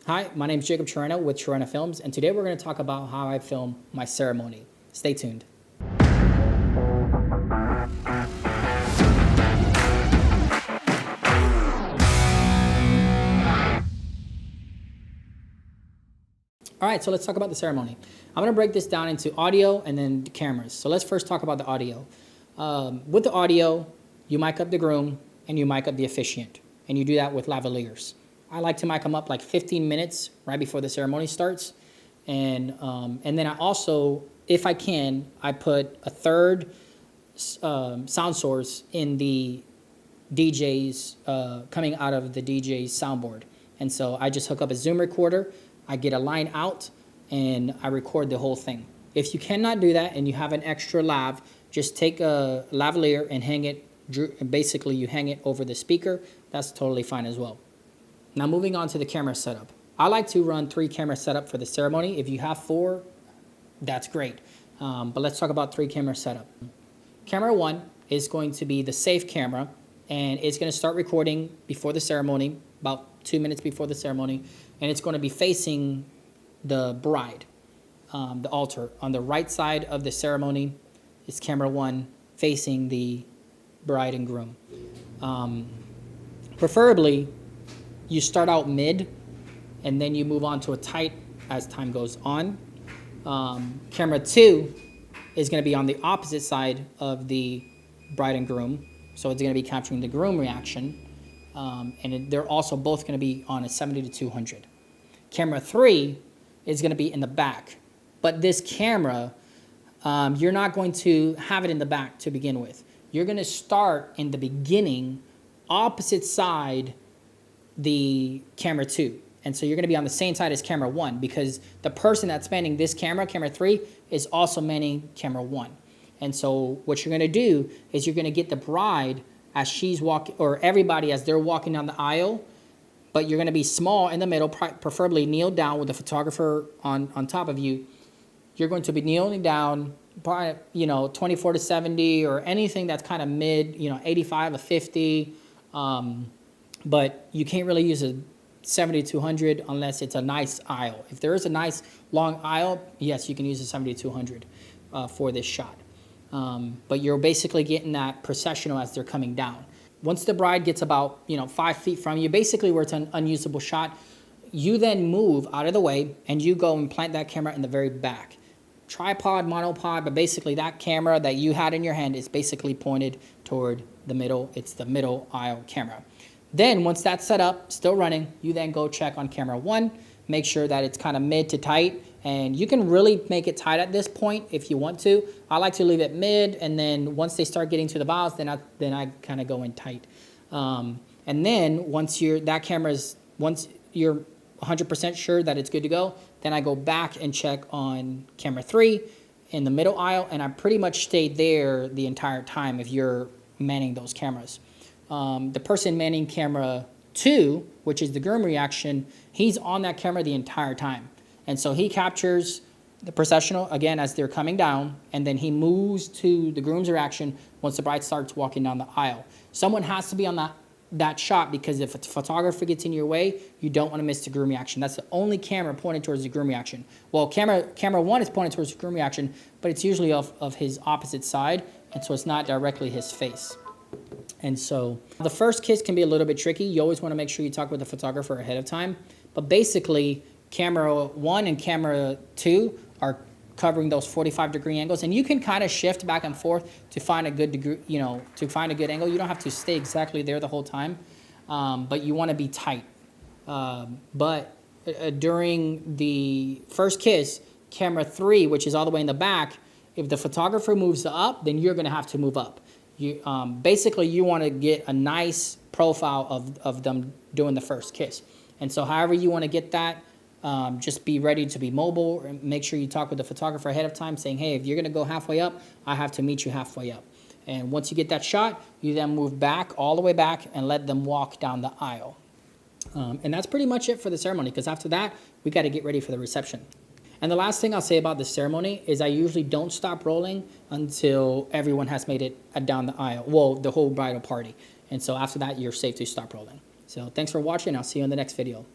Hi, my name is Jacob Chirena with Chirena Films, and today we're going to talk about how I film my ceremony. Stay tuned. All right, so let's talk about the ceremony. I'm going to break this down into audio and then the cameras. So let's first talk about the audio. With the audio, you mic up the groom and you mic up the officiant, and you do that with lavaliers. I like to mic them up like 15 minutes right before the ceremony starts, and then I also, if I can, I put a third sound source in the DJ's coming out of the DJ's soundboard, and so I just hook up a Zoom recorder. I get a line out and I record the whole thing. If you cannot do that and you have an extra lav, just take a lavalier and hang it. Basically, you hang it over the speaker. That's totally fine as well. Now moving on to the camera setup. I like to run 3 camera setup for the ceremony. If you have 4, that's great. But let's talk about 3 camera setup. Camera 1 is going to be the safe camera, and it's going to start recording before the ceremony, about 2 minutes before the ceremony, and it's going to be facing the bride, the altar. On the right side of the ceremony is camera 1 facing the bride and groom. Preferably, you start out mid, and then you move on to a tight as time goes on. Camera 2 is going to be on the opposite side of the bride and groom, so it's going to be capturing the groom reaction, and they're also both going to be on a 70 to 200. Camera 3 is going to be in the back, but this camera, you're not going to have it in the back to begin with. You're going to start in the beginning, opposite side the camera 2. And so you're going to be on the same side as camera 1, because the person that's manning this camera, camera 3, is also manning camera 1. And so what you're going to do is you're going to get the bride as she's walking, or everybody as they're walking down the aisle, but you're going to be small in the middle, preferably kneel down with the photographer on top of you. You're going to be kneeling down, 24 to 70 or anything that's kind of mid, 85 to 50. But you can't really use a 70 to 100 unless it's a nice aisle. If there is a nice long aisle, yes, you can use a 70 to 100 for this shot. But you're basically getting that processional as they're coming down. Once the bride gets about 5 feet from you, basically where it's an unusable shot, you then move out of the way and you go and plant that camera in the very back. Tripod, monopod, but basically that camera that you had in your hand is basically pointed toward the middle. It's the middle aisle camera. Then once that's set up, still running, you then go check on camera 1, make sure that it's kind of mid to tight, and you can really make it tight at this point if you want to. I like to leave it mid, and then once they start getting to the valves, then I kind of go in tight. And then once you're 100% sure that it's good to go, then I go back and check on camera 3 in the middle aisle, and I pretty much stay there the entire time if you're manning those cameras. The person manning camera 2, which is the groom reaction, he's on that camera the entire time. And so he captures the processional, again, as they're coming down, and then he moves to the groom's reaction once the bride starts walking down the aisle. Someone has to be on that shot, because if a photographer gets in your way, you don't want to miss the groom reaction. That's the only camera pointed towards the groom reaction. Well, camera 1 is pointed towards the groom reaction, but it's usually of his opposite side, and so it's not directly his face. And so the first kiss can be a little bit tricky. You always want to make sure you talk with the photographer ahead of time. But basically, camera 1 and camera 2 are covering those 45-degree angles, and you can kind of shift back and forth to find a good degree, to find a good angle. You don't have to stay exactly there the whole time, but you want to be tight. But during the first kiss, camera 3, which is all the way in the back, if the photographer moves up, then you're going to have to move up. Basically, you want to get a nice profile of them doing the first kiss. And so however you want to get that, just be ready to be mobile, and make sure you talk with the photographer ahead of time saying, hey, if you're going to go halfway up, I have to meet you halfway up. And once you get that shot, you then move back, all the way back, and let them walk down the aisle. And that's pretty much it for the ceremony, because after that, we got to get ready for the reception. And the last thing I'll say about the ceremony is I usually don't stop rolling until everyone has made it down the aisle. Well, the whole bridal party. And so after that, you're safe to stop rolling. So thanks for watching. I'll see you in the next video.